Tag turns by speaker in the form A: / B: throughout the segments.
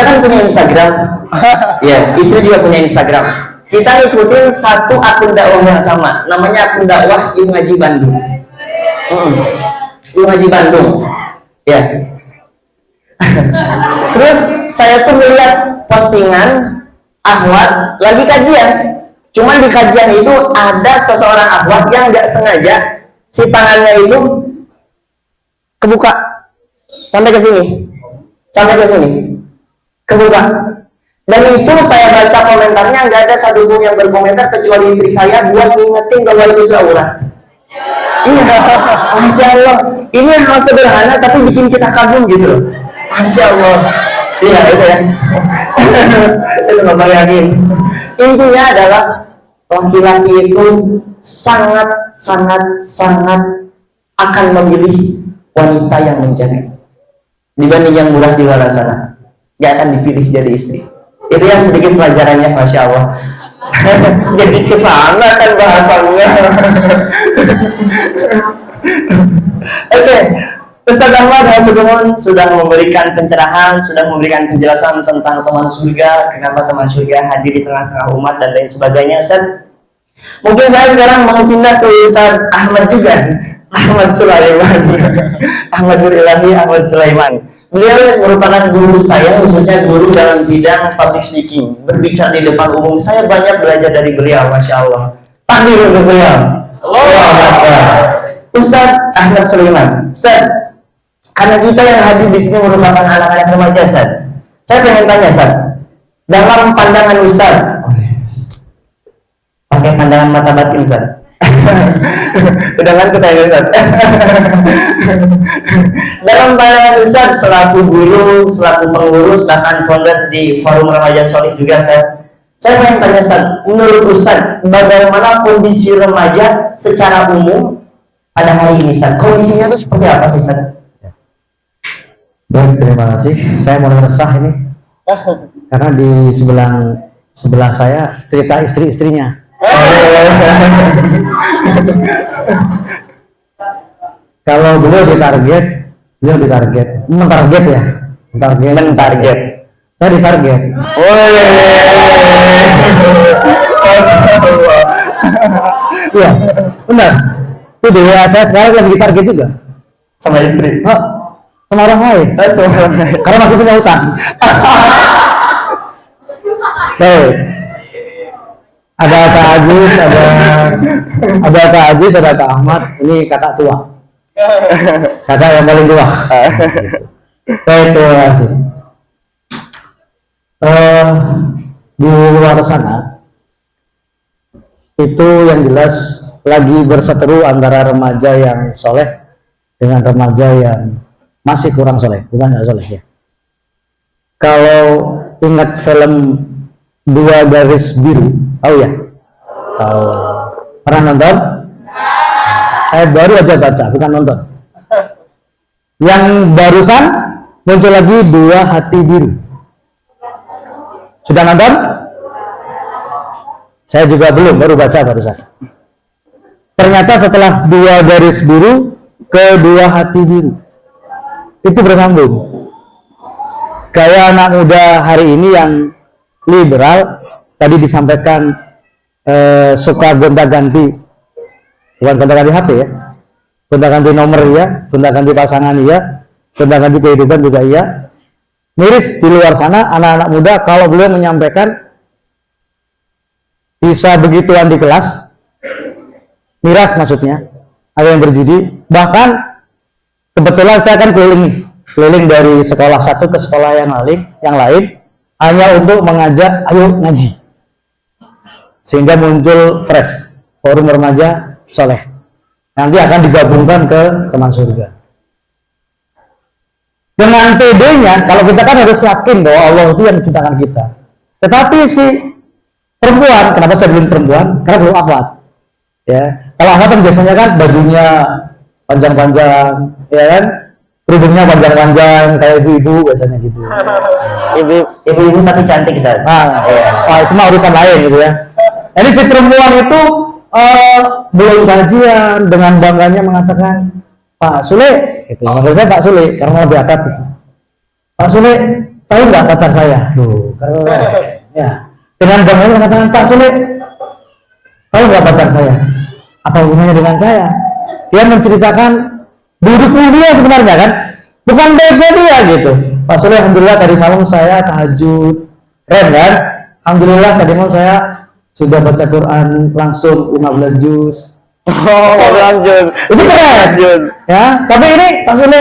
A: kita kan punya Instagram, ya, istri juga punya Instagram. Kita ngikutin satu akun dakwah yang sama, namanya akun dakwah Ilmu Ngaji Bandung. Ilmu Ngaji Bandung, ya. Terus saya tuh melihat postingan akhwat lagi kajian. Cuman di kajian itu ada seseorang akhwat yang nggak sengaja si tangannya itu kebuka sampai ke sini, kebuka. Dan itu saya baca komentarnya, nggak ada satupun yang berkomentar kecuali istri saya buat ngingetin bahwa itu aurat. Iya, masya Allah. Ini hal sederhana tapi bikin kita kagum gitu. Masya Allah. Iya itu ya. Itu Bapak yakin. Intinya adalah laki-laki itu sangat akan memilih wanita yang menjaga dibanding yang murah di luar sana. Gak akan dipilih jadi istri. Itu yang sedikit pelajarannya, masya Allah. Jadi kesana kan bahasannya. Oke. Ustaz Ahmad sudah memberikan pencerahan, sudah memberikan penjelasan tentang teman surga, kenapa teman surga hadir di tengah-tengah umat dan lain sebagainya. Ustaz, mungkin saya sekarang mau pindah ke Ustaz Ahmad juga, Ahmad Sulaiman, Ahmad Nurilahi Ahmad Sulaiman. Beliau merupakan guru saya, khususnya guru dalam bidang public speaking, berbicara di depan umum. Saya banyak belajar dari beliau, masya Allah. Takbir untuk beliau. Ustaz Ahmad Sulaiman. Ustaz, karena kita yang hadir di sini merupakan anak-anak remaja, Ustaz. Saya pengen tanya, Ustaz. Dalam pandangan Ustaz, pakai pandangan mata batin, Ustaz. Udah kan tanya, Ustaz. Dalam pandangan Ustaz, selaku guru, selaku pengurus, bahkan founder di Forum Remaja Solih juga, saya pengen tanya, Ustaz. Menurut Ustaz, bagaimana kondisi remaja secara umum pada hari ini, Ustaz? Kondisinya itu seperti apa sih, Ustaz?
B: Baik, terima kasih. Saya mau resah ini karena di sebelah saya cerita istri-istrinya. Kalau beliau ditarget, mentarget ya, mentarget. Saya ditarget. Iya, benar. Itu dewa saya sekarang lagi ditarget juga
A: Sama istri.
B: Sama orang lain. Karena masih punya utang. Baik. Ada Kak Aziz, ada Kak Aziz, ada Kak Ahmad. Ini kakak tua. Kakak yang paling tua. Baik, terima kasih. Di luar sana itu yang jelas lagi berseteru antara remaja yang soleh dengan remaja yang masih kurang soleh, bukan nggak soleh ya. Kalau ingat film Dua Garis Biru, tahu ya? Tahu. Pernah nonton? Saya baru aja baca, bukan nonton. Yang barusan muncul lagi Dua Hati Biru. Sudah nonton? Saya juga belum, baru baca barusan. Ternyata setelah Dua Garis Biru ke Dua Hati Biru, itu bersambung. Kayak anak muda hari ini yang liberal tadi disampaikan suka gonta-ganti, bukan gonta-ganti HP ya, gonta-ganti nomor ya, gonta-ganti pasangan ya, gonta-ganti kehidupan juga iya. Miris di luar sana anak-anak muda kalau beliau menyampaikan bisa begituan di kelas, miras maksudnya, ada yang berjudi. Bahkan kebetulan saya kan keliling dari sekolah satu ke sekolah yang lain hanya untuk mengajak ayo ngaji, sehingga muncul fresh Forum Remaja Soleh, nanti akan digabungkan ke teman surga. Dengan PD-nya, kalau kita kan harus yakin bahwa Allah itu yang menciptakan kita. Tetapi si perempuan, kenapa saya bilang perempuan? Karena belum akhwat. Ya, kalau akhwat kan biasanya kan bajunya panjang-panjang, ya kan? Kerudungnya panjang-panjang kayak ibu-ibu biasanya gitu.
A: Ibu-ibu tapi cantik, Ustaz.
B: Itu mah urusan lain gitu ya. Jadi si perempuan itu belum kajian dengan bangganya mengatakan, Pak Sule, gitu. Maksud saya Pak Sule karena lebih akrab gitu. Pak Sule, tahu nggak pacar saya? Tuh, keren. Ya. Dengan Bang Heri mengatakan, Pak Sule, tahu nggak pacar saya? Apa hubungannya dengan saya? Dia menceritakan duduknya dia sebenarnya kan, bukan bego dia gitu. Pak Sule, alhamdulillah tadi malam saya tahajud, keren kan? Alhamdulillah tadi malam saya sudah baca Quran langsung 15 juz.
A: Oh, lanjut.
B: Itu keren. Ya, tapi ini Pak Sule,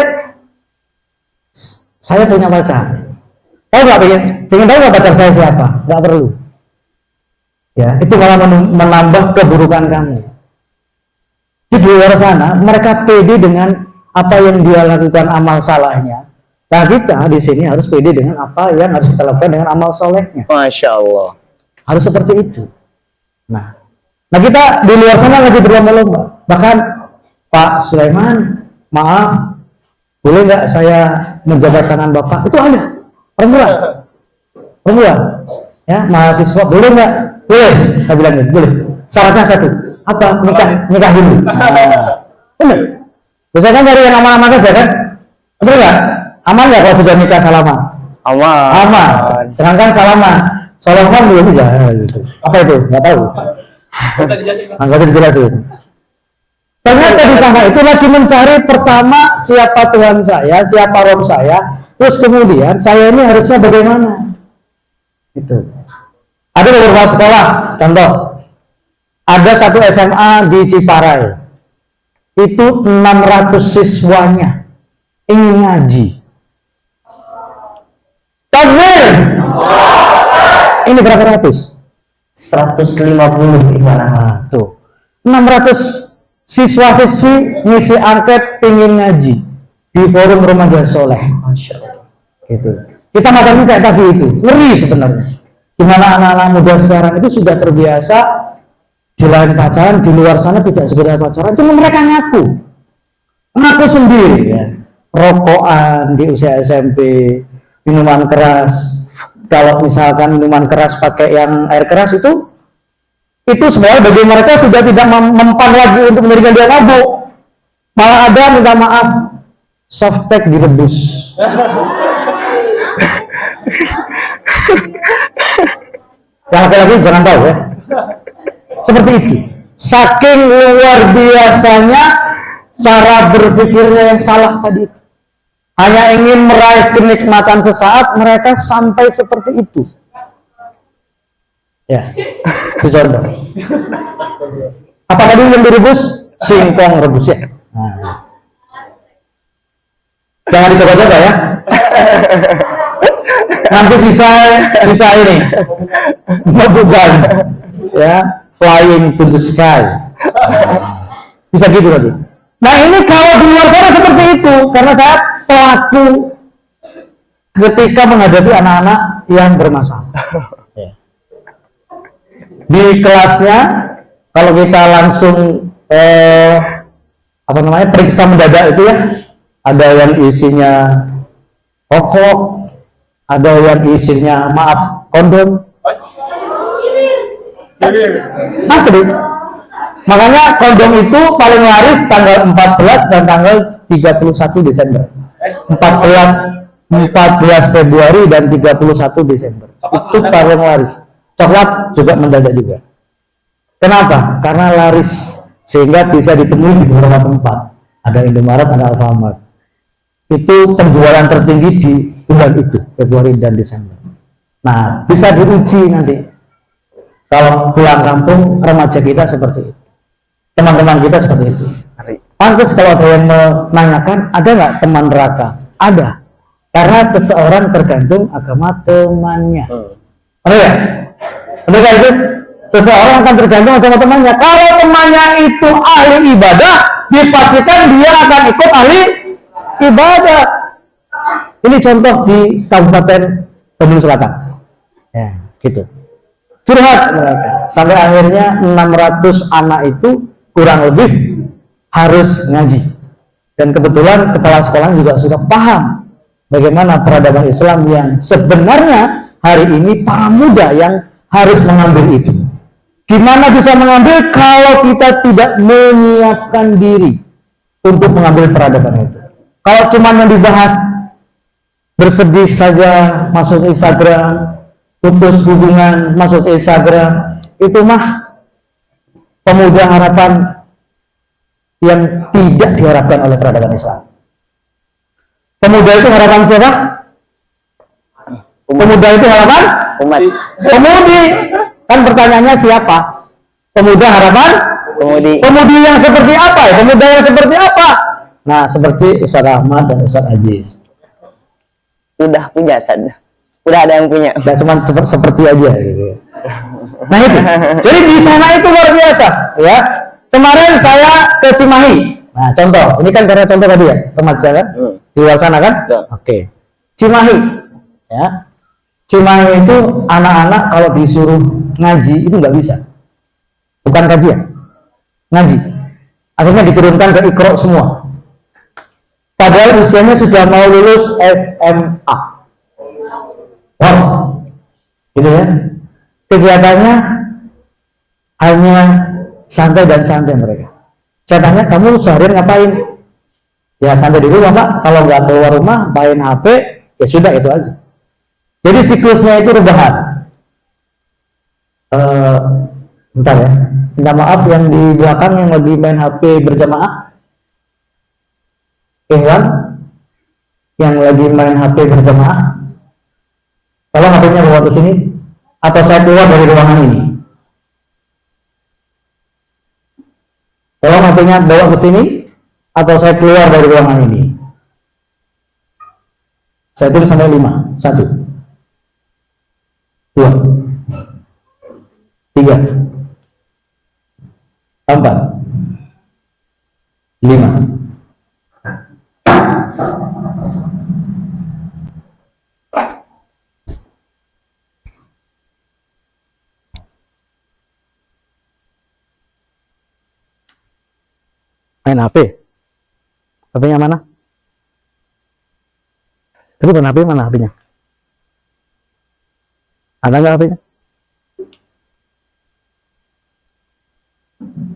B: saya punya pacar. Tahu nggak pengen tahu nggak pacar saya siapa? Nggak perlu. Ya, itu malah menambah keburukan kamu. Di luar sana mereka pede dengan apa yang dia lakukan amal salahnya. Nah kita di sini harus pede dengan apa yang harus kita lakukan dengan amal solehnya.
A: Masya Allah.
B: Harus seperti itu. Nah kita di luar sana lagi berlomba-lomba. Bahkan Pak Sulaiman, maaf, boleh nggak saya menjabat tangan Bapak? Itu ada perempuan, ya mahasiswa, boleh nggak? Boleh, saya bilang gitu, boleh. Syaratnya satu, apa? Nikah dulu. Benar. Biasanya kan dari yang aman-aman saja kan? Betul nggak? Aman nggak kalau sudah nikah salaman? Aman. Sedangkan salaman belum bisa. Gitu. Apa itu? Nggak tahu. Nggak bisa dijelasin. Ternyata di sana itu lagi mencari pertama siapa Tuhan saya, siapa Rob saya, terus kemudian saya ini harusnya bagaimana? Itu. Ada beberapa sekolah, contoh, ada satu SMA di Ciparai, itu 600 siswanya ingin ngaji. Takbir! Ini berapa ratus?
A: 150 gimana?
B: Nah, tuh. 600 siswa-siswi ngisi angket ingin ngaji di forum Remaja Soleh.
A: Masya Allah.
B: Gitu. Kita makan kayak tadi itu, ngeri sebenarnya. Dimana anak-anak muda sekarang itu sudah terbiasa jalan pacaran, di luar sana tidak segera pacaran, cuma mereka ngaku sendiri ya. Rokokan di usia SMP, minuman keras. Kalau misalkan minuman keras pakai yang air keras itu sebenarnya bagi mereka sudah tidak mempan lagi untuk menjadikan dia mabuk. Malah ada minta maaf, softtek direbus. Yang laki-laki jangan tahu ya. Seperti itu. Saking luar biasanya cara berpikirnya yang salah tadi. Hanya ingin meraih kenikmatan sesaat, mereka sampai seperti itu. Ya, itu contoh. Apa tadi yang direbus? Singkong rebus ya. Nah. Jangan dicoba-coba ya. Nanti bisa ini bukan ya, flying to the sky. Bisa gitu nanti. Nah ini kalau di luar sana seperti itu, karena saya pelaku ketika menghadapi anak-anak yang bermasalah. Di kelasnya kalau kita langsung periksa mendadak itu ya, ada yang isinya rokok, ada yang isinya kondom. Asli. Makanya kondom itu paling laris tanggal 14 dan tanggal 31 Desember. 14 Februari dan 31 Desember. Itu paling laris. Coklat juga mendadak juga. Kenapa? Karena laris sehingga bisa ditemui di beberapa tempat. Ada Indomaret, ada Alfamart. Itu penjualan tertinggi di bulan itu, Februari dan Desember. Nah, bisa diuji nanti. Kalau pulang kampung, remaja kita seperti itu. Teman-teman kita seperti itu. Pantas kalau ada yang menanyakan, ada nggak teman neraka? Ada. Karena seseorang tergantung agama temannya. Ada ya? Benar itu? Seseorang akan tergantung agama temannya. Kalau temannya itu ahli ibadah, dipastikan dia akan ikut ahli ibadah. Ini contoh di Kabupaten Bandung Selatan. Ya, gitu. Curhat mereka. Sampai akhirnya 600 anak itu kurang lebih harus ngaji. Dan kebetulan kepala sekolah juga sudah paham bagaimana peradaban Islam yang sebenarnya hari ini para muda yang harus mengambil itu. Gimana bisa mengambil kalau kita tidak menyiapkan diri untuk mengambil peradaban itu? Kalau cuma yang dibahas bersedih saja masuk Instagram, putus hubungan masuk Instagram, itu mah pemuda harapan yang tidak diharapkan oleh peradaban Islam. Pemuda itu harapan siapa? Pemuda itu harapan?
A: Umat.
B: Pemudi. Kan pertanyaannya siapa? Pemuda harapan?
A: Pemudi.
B: Pemudi yang seperti apa ya? Pemuda yang seperti apa? Nah, seperti Ustaz Ahmad dan Ustaz Aziz.
A: Udah punya, Sad. Udah ada yang punya.
B: Nggak cuma seperti aja gitu. Nah itu. Jadi di sana itu luar biasa, ya. Kemarin saya ke Cimahi. Nah, contoh. Ini kan karena contoh tadi ya, remaja kan? Di luar sana kan? Oke. Cimahi, ya. Cimahi itu anak-anak kalau disuruh ngaji itu nggak bisa. Bukan kajian, ngaji. Akhirnya diturunkan ke Iqra semua. Padahal usianya sudah mau lulus SMA. Wow, gitu ya. Kegiatannya hanya santai dan santai mereka. Saya tanya, kamu seharian ngapain? Ya santai di rumah Pak. Kalau nggak keluar rumah, main HP, ya sudah itu aja. Jadi siklusnya itu rebahan. Bentar ya. Minta maaf yang di belakang yang lagi main HP berjamaah. Ikhwan yang lagi main HP berjamaah, tolong HP-nya bawa ke sini atau saya keluar dari ruangan ini. Tolong HP-nya bawa ke sini atau saya keluar dari ruangan ini. Saya tulis sampai 5. 1 2 3 4 5. Main HP. HP-nya mana? Tapi bukan HP, mana HP-nya? Ada nggak HP-nya?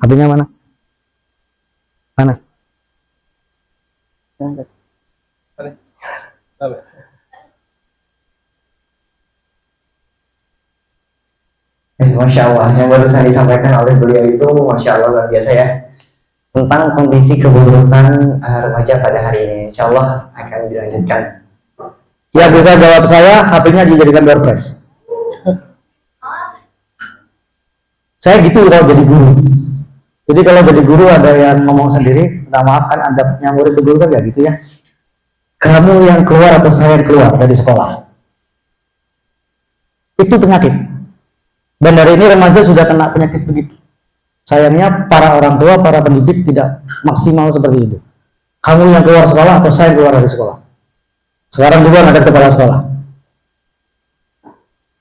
B: HP-nya mana? Mana?
A: Masya Allah, yang barusan disampaikan oleh beliau itu Masya Allah luar biasa ya, tentang kondisi keburukan remaja pada hari ini. Insya Allah akan dilanjutkan.
B: Ya bisa jawab saya, HP-nya dijadikan door prize. Saya gitu kalau jadi guru. Jadi kalau jadi guru ada yang ngomong sendiri, minta maaf kan adabnya murid ke guru kan ya gitu ya. Kamu yang keluar atau saya yang keluar dari sekolah. Itu penyakit. Dan dari ini remaja sudah kena penyakit begitu. Sayangnya para orang tua, para pendidik tidak maksimal seperti itu. Kamu yang keluar sekolah atau saya yang keluar dari sekolah. Sekarang juga ada kepala sekolah.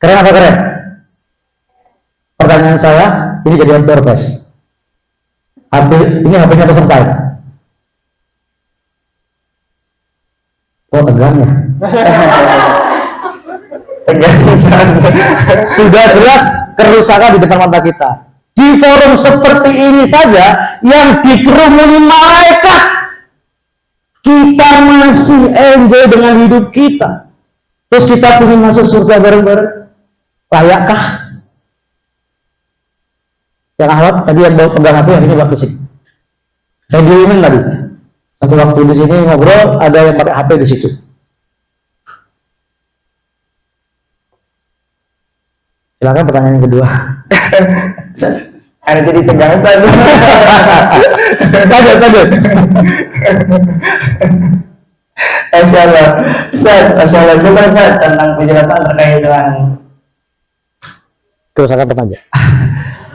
B: Keren apa keren? Pertanyaan saya, ini jadi door prize. Ini HP-nya peserta ya? Oh tegang ya? Sudah jelas kerusakan di depan mata kita. Di forum seperti ini saja yang dikerumuni malaikat, kita masih enjoy dengan hidup kita. Terus kita ingin masuk surga bareng-bareng, layakkah? Yang awal tadi yang bawa pegang HP, yang ini bawa kesini. Saya dirimin tadi. Satu waktu di sini ngobrol, ada yang pakai HP di situ. Silakan pertanyaan yang kedua.
A: Ada jadi tegang tadi.
B: Lanjut.
A: Masya Allah. Ustaz, Masya Allah. Coba Ustaz tentang penjelasan terkait dengan
B: kerusakan remaja.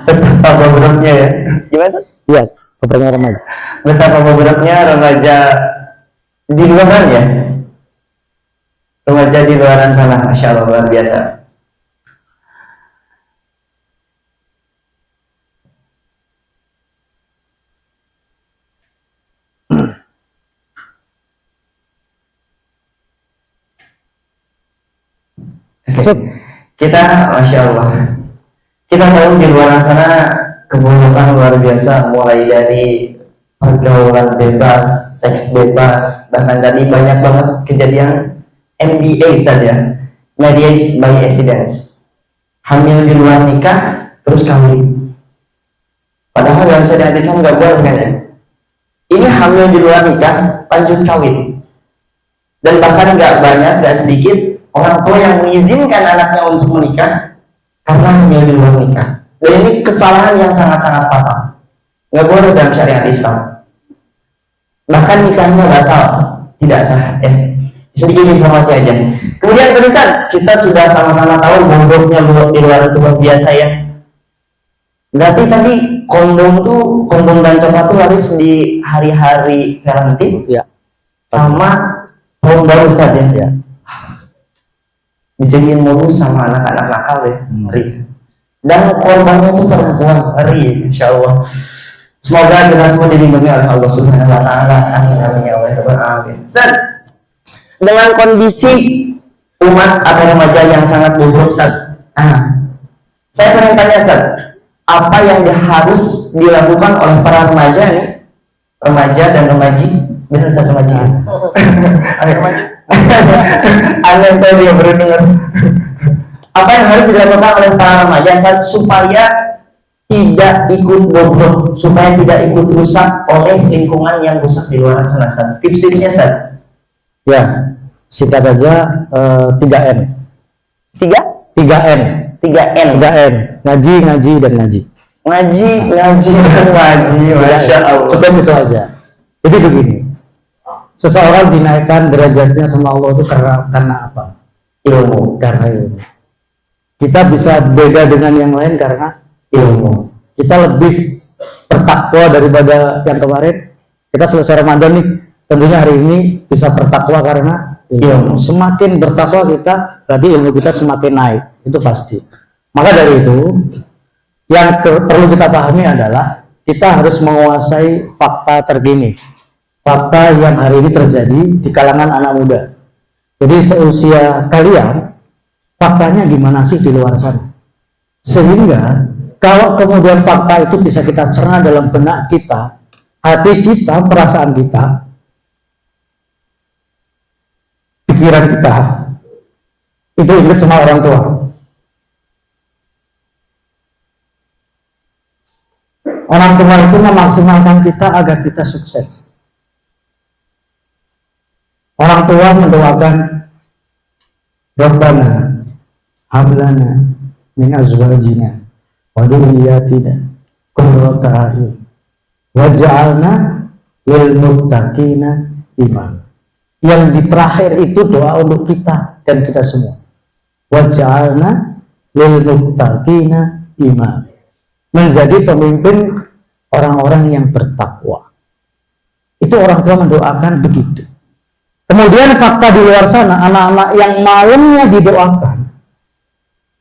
A: betapa bobroknya ya. Gimana Ustaz?
B: Iya, kerusakan remaja.
A: Betapa bobroknya remaja di luaran ya. Remaja di luaran sana, Masya Allah, luar biasa. Kita, Masya Allah, kita tahu di luar sana keburukan luar biasa, mulai dari pergaulan bebas, seks bebas, bahkan tadi banyak banget kejadian MBA Ustaz ya, marriage by accident, hamil di luar nikah terus kawin. Padahal dalam syariat Islam nggak boleh kan ya. Ini hamil di luar nikah lanjut kawin, dan bahkan nggak banyak, nggak sedikit orang tua yang mengizinkan anaknya untuk menikah karena hamil di luar nikah. Dan ini kesalahan yang sangat-sangat fatal, nggak boleh dalam syariat Islam. Bahkan nikahnya batal, tidak sah. Sedikit informasi aja. Kemudian Ustaz, kita sudah sama-sama tahu bodohnya di luar itu luar biasa ya. Berarti tadi kondom dan coklat tuh harus di hari-hari Valentine
B: Ya.
A: sama tahun baru Ustaz ya. Dijadiin modus sama anak-anak nakal ya. Ngeri. Dan korbannya itu perempuan, ngeri insyaallah. Semoga kita semua dilindungi oleh Allah Subhanahu wa taala. Amin amin ya rabbal alamin. Ustaz, dengan kondisi umat atau remaja yang sangat bodoh Ustaz. Saya pengen tanya Ustaz, apa yang harus dilakukan oleh para remaja nih? Remaja dan remaji, benar Ustaz, remaji. Aneh tadi yang baru dengar. Apa yang harus dilakukan oleh para remaja Ustaz supaya tidak ikut bodoh, supaya tidak ikut rusak oleh lingkungan yang rusak di luar sana Ustaz? Tips-tipsnya Ustaz?
B: Ya, singkat saja 3M.
A: 3N.
B: Ngaji, ngaji, dan ngaji.
A: Ngaji, Masya Allah.
B: Cukup itu aja. Jadi begini, seseorang dinaikkan derajatnya sama Allah itu karena apa?
A: Ilmu.
B: Karena ilmu. Kita bisa beda dengan yang lain karena ilmu. Kita lebih bertakwa daripada yang kemarin. Kita selesai Ramadan nih, tentunya hari ini bisa bertakwa karena ilmu. Semakin bertakwa kita, berarti ilmu kita semakin naik. Itu pasti. Maka dari itu, yang perlu kita pahami adalah kita harus menguasai fakta terkini, fakta yang hari ini terjadi di kalangan anak muda. Jadi seusia kalian, faktanya gimana sih di luar sana? Sehingga kalau kemudian fakta itu bisa kita cerna dalam benak kita, hati kita, perasaan kita, pikiran kita, itu ingat sama orang tua. Orang tua itu memaksimalkan kita agar kita sukses. Orang tua mendoakan, Rabbana hablana min azwajina wa dzurriyyatina qurrata a'yun waj'alna lil muttaqina imama. Yang di terakhir itu doa untuk kita dan kita semua. Waj'alna lil muttaqina imama. Menjadi pemimpin orang-orang yang bertakwa. Itu orang tua mendoakan begitu. Kemudian fakta di luar sana, anak-anak yang malamnya didoakan,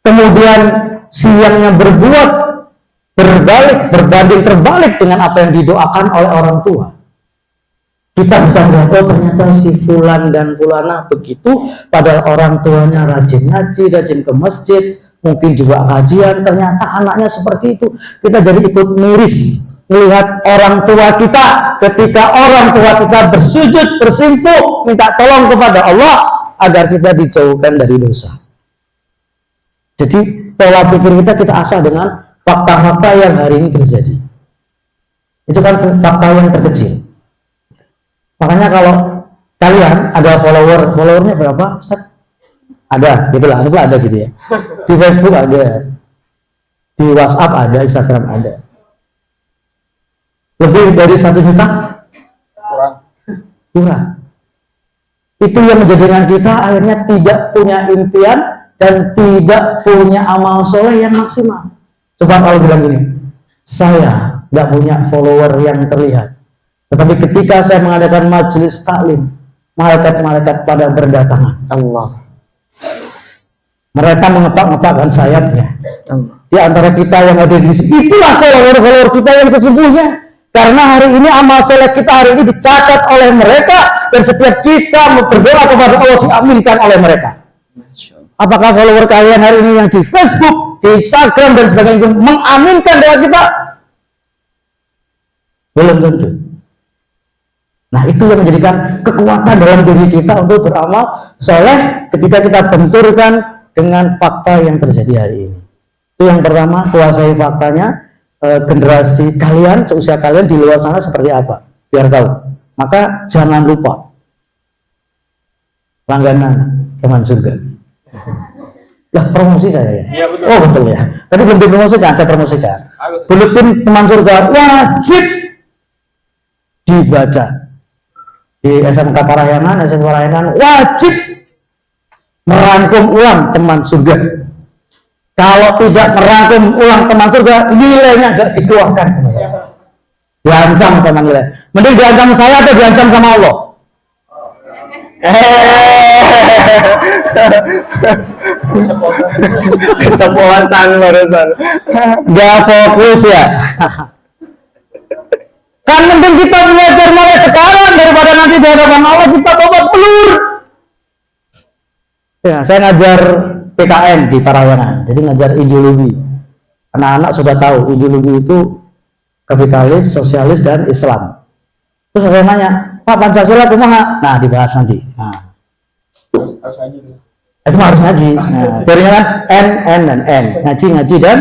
B: kemudian siangnya berbuat berbanding terbalik dengan apa yang didoakan oleh orang tua. Kita bisa melihat, oh ternyata si fulan dan fulana begitu, padahal orang tuanya rajin ngaji, rajin ke masjid, mungkin juga kajian, ternyata anaknya seperti itu. Kita jadi ikut miris melihat orang tua kita ketika orang tua kita bersujud, bersimpuh, minta tolong kepada Allah agar kita dijauhkan dari dosa. Jadi pola pikir kita asah dengan fakta-fakta yang hari ini terjadi. Itu kan fakta yang terkecil. Makanya kalau kalian ada followernya berapa? Ustaz? Ada, gitulah, itu ada gitu ya. Di Facebook ada, di WhatsApp ada, Instagram ada. Lebih dari 1 juta? Kurang. Itu yang menjadikan kita akhirnya tidak punya impian dan tidak punya amal soleh yang maksimal. Coba kalau bilang gini, saya nggak punya follower yang terlihat, tetapi ketika saya mengadakan majelis taklim, malaikat-malaikat pada berdatangan. Allah. Mereka mengepak-ngepakkan sayapnya. Di antara kita yang ada di sini, itulah follower-follower kita yang sesungguhnya. Karena hari ini amal soleh kita hari ini dicatat oleh mereka, dan setiap kita berdoa kepada Allah diaminkan oleh mereka. Apakah follower kalian hari ini yang di Facebook, di Instagram dan sebagainya itu mengaminkan doa kita? Belum tentu. Nah, itu yang menjadikan kekuatan dalam diri kita untuk beramal soleh ketika kita benturkan dengan fakta yang terjadi hari ini. Itu yang pertama, kuasai faktanya. Generasi kalian, seusia kalian di luar sana seperti apa, biar tahu. Maka jangan lupa langganan teman surga. Lah, promosi saya ya?
C: Iya, betul.
B: Oh betul ya. Tadi belum dipromosikan, saya promosikan. Buletin teman surga wajib dibaca di SMK Parahyangan, SMK Parahyangan wajib merangkum ulang teman surga. Kalau tidak merangkum ulang teman surga, nilainya nggak dikeluarkan sama saya. Diancam sama nilai. Mending diancam saya atau diancam sama Allah?
A: Keceplosan barusan.
B: Nggak fokus ya. Kan mending kita belajar mulai sekarang daripada nanti di hadapan Allah kita babak belur. Ya, saya ngajar PKN di Parahyangan, jadi ngajar ideologi. Anak-anak sudah tahu ideologi itu kapitalis, sosialis, dan Islam. Terus saya nanya, Pak Pancasila kumaha? Nah, dibahas nanti. Nah,
C: Harus ngaji dulu.
B: itu mah harus ngaji. Nah, teorinya kan N, dan N. Ngaji, dan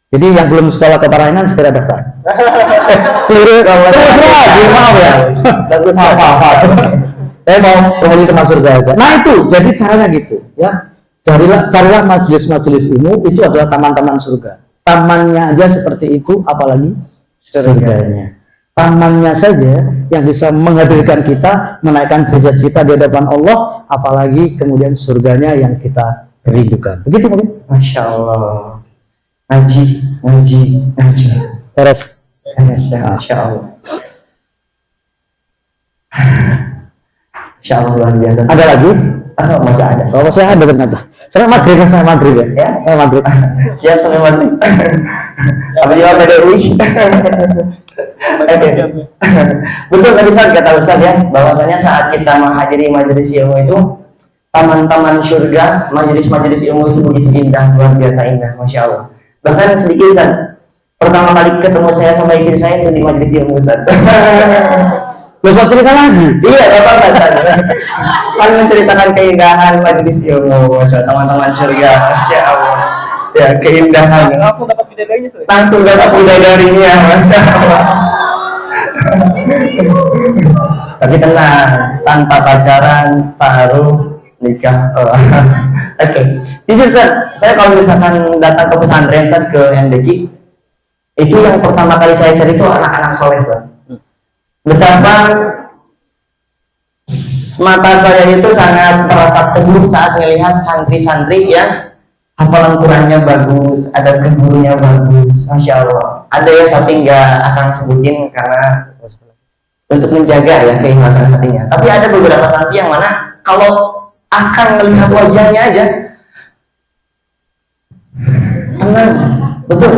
B: jadi yang belum sekolah ke Parahyangan segera daftar. Terus lagi, maaf ya.
A: Bagus.
B: Maaf. Saya mau promosi teman surga aja. Nah itu, jadi caranya gitu ya. Carilah majelis-majelis ilmu, itu adalah taman-taman surga. Tamannya aja seperti itu, apalagi surganya. Tamannya saja yang bisa menghadirkan kita, menaikkan derajat kita di hadapan Allah, apalagi kemudian surganya yang kita rindukan. Begitu mungkin?
A: Masya Allah. Ngaji.
B: Beres.
A: Masya Allah. Masya Allah luar biasa.
B: Ada lagi?
A: Oh, masih ada.
B: Oh, saya ada ternyata. Saya maghrib ya.
A: Ya?
B: Saya maghrib.
A: Siap sampai mati. Apa dia PDUI? Oke. Betul tadi Ustaz kata Ustaz ya, bahwasanya saat kita menghadiri majelis ilmu itu taman-taman surga, majelis-majelis ilmu itu begitu indah, luar biasa indah, Masya Allah. Bahkan sedikit Ustaz, pertama kali ketemu saya sama istri saya itu di majelis ilmu Ustaz.
B: Lupa cerita lagi.
A: Iya, Bapak Ustaz. Kan menceritakan keindahan majelis ilmu, teman-teman surga, Masya Allah. Ya, keindahan.
C: Langsung dapat bidadarinya, Soe.
A: Langsung dapat bidadarinya, Masya Allah. Tapi tenang, tanpa pacaran, taruh, nikah. Oh. Oke. Jujur Ustaz, saya kalau misalkan datang ke pesantren Ustaz, ke MDQ, itu yang pertama kali saya cari itu anak-anak soleh Ustaz. Betapa mata saya itu sangat merasa teduh saat melihat santri-santri yang hafalan Qurannya bagus, ada gurunya bagus, Masya Allah. Ada ya tapi nggak akan sebutin karena untuk menjaga ya keikhlasan hatinya. Tapi ada beberapa santri yang mana kalau akan melihat wajahnya aja tenang, betul.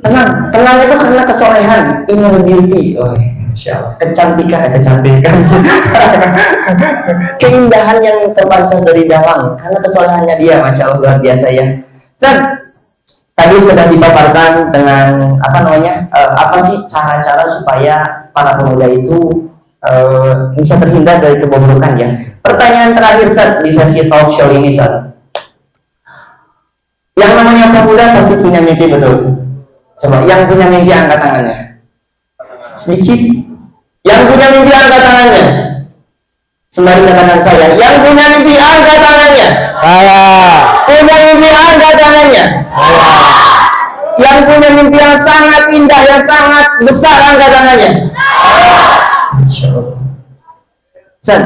A: Tenang itu karena kesolehan, inner beauty, oh, Masya Allah. Kecantikan, keindahan yang terpancar dari dalam, karena kesolehannya dia, Masya Allah luar biasa ya. Ustaz, tadi sudah dipaparkan dengan apa sih cara-cara supaya para pemuda itu bisa terhindar dari kebobrokan ya. Pertanyaan terakhir Ustaz di sesi talk show ini Ustaz. Yang namanya pemuda pasti punya mimpi betul. Coba, yang punya mimpi angkat tangannya. Sedikit. Yang punya mimpi angkat tangannya. Sembari katakan saya. Yang punya mimpi angkat tangannya.
B: Saya.
A: Punya mimpi angkat tangannya.
B: Saya.
A: Yang punya mimpi yang sangat indah, yang sangat besar angkat tangannya. Masya Allah. Ustaz,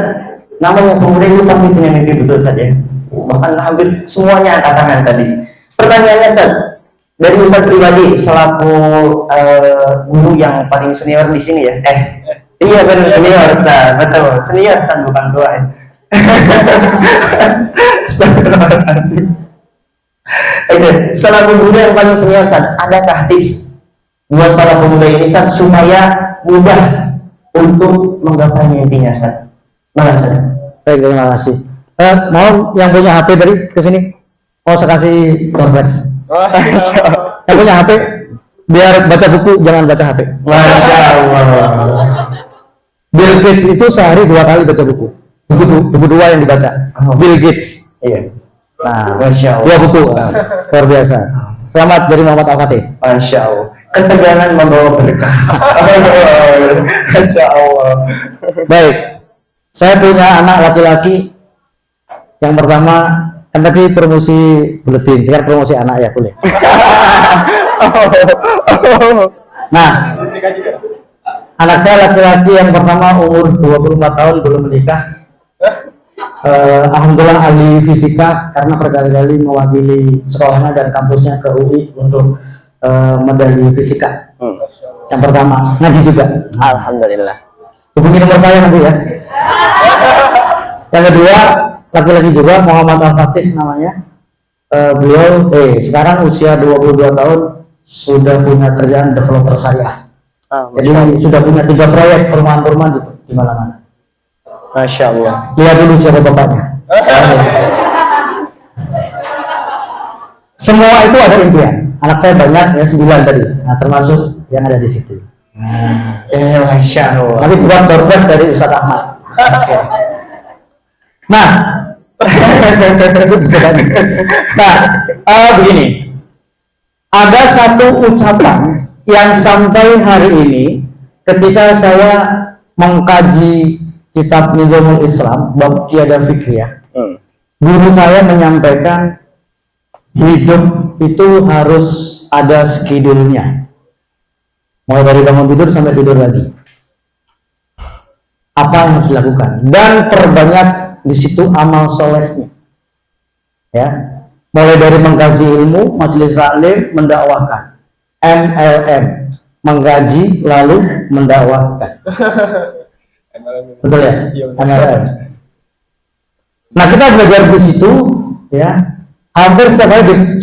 A: namanya pemuda itu pasti punya mimpi betul saja. Bahkan hampir semuanya angkat tangan tadi. Pertanyaannya Ustaz, dari Ustaz pribadi selaku guru yang paling senior di sini ya. Iya benar senior Ustaz, betul. Senior Ustaz bukan tua ya. Oke, selaku guru yang paling senior Ustaz, adakah tips buat para pemuda ini Ustaz supaya mudah untuk menggapai mimpinya Ustaz? Mana Ustaz?
B: Baik, terima kasih. Mau yang punya HP dari kesini? Oh, saya kasih 12.
C: Oh,
B: Yang punya HP biar baca buku, jangan baca HP.
A: Masya Allah.
B: Bill Gates itu sehari 2 kali baca buku. Buku 2 yang dibaca. Bill Gates.
A: Iya.
B: Nah,
A: Masya
B: 2
A: Allah.
B: buku. Luar biasa. Selamat dari Muhammad Al-Fatih.
A: Masya Allah. Ketegangan membawa berkah. Masya Allah.
B: Baik. Saya punya anak laki-laki. Yang pertama, kan tadi promosi buletin, sekarang promosi anak ya boleh. Nah,
C: Nikah juga.
B: anak saya laki-laki yang pertama umur 24 tahun belum menikah. Alhamdulillah ahli fisika karena berkali-kali mewakili sekolahnya dan kampusnya ke UI untuk medali fisika. Yang pertama ngaji juga.
A: Alhamdulillah.
B: Hubungi nomor saya nanti ya. Yang kedua laki-laki juga Muhammad Al-Fatih namanya. Beliau sekarang usia 22 tahun sudah punya kerjaan developer syariah. Jadi sudah punya 3 proyek perumahan-perumahan di mana-mana.
A: Masya Allah.
B: Lihat dulu siapa bapaknya. Semua itu ada impian. Anak saya banyak ya 9 tadi. Nah termasuk yang ada di situ.
A: Masya Allah.
B: Nanti buat doorpress dari Ustadz Ahmad. Nah, begini. Ada satu ucapan yang sampai hari ini ketika saya mengkaji kitab Nizamul Islam bab Qiyadah Fikriyah, guru saya menyampaikan hidup itu harus ada schedule-nya, mulai dari bangun tidur sampai tidur lagi. Apa yang harus dilakukan dan perbanyak di situ amal solehnya, ya, mulai dari mengkaji ilmu, majelis taklim, mendakwahkan, MLM, menggaji lalu mendakwahkan. Betul ya? MLM. Nah kita belajar di situ, ya, hampir setiap hari di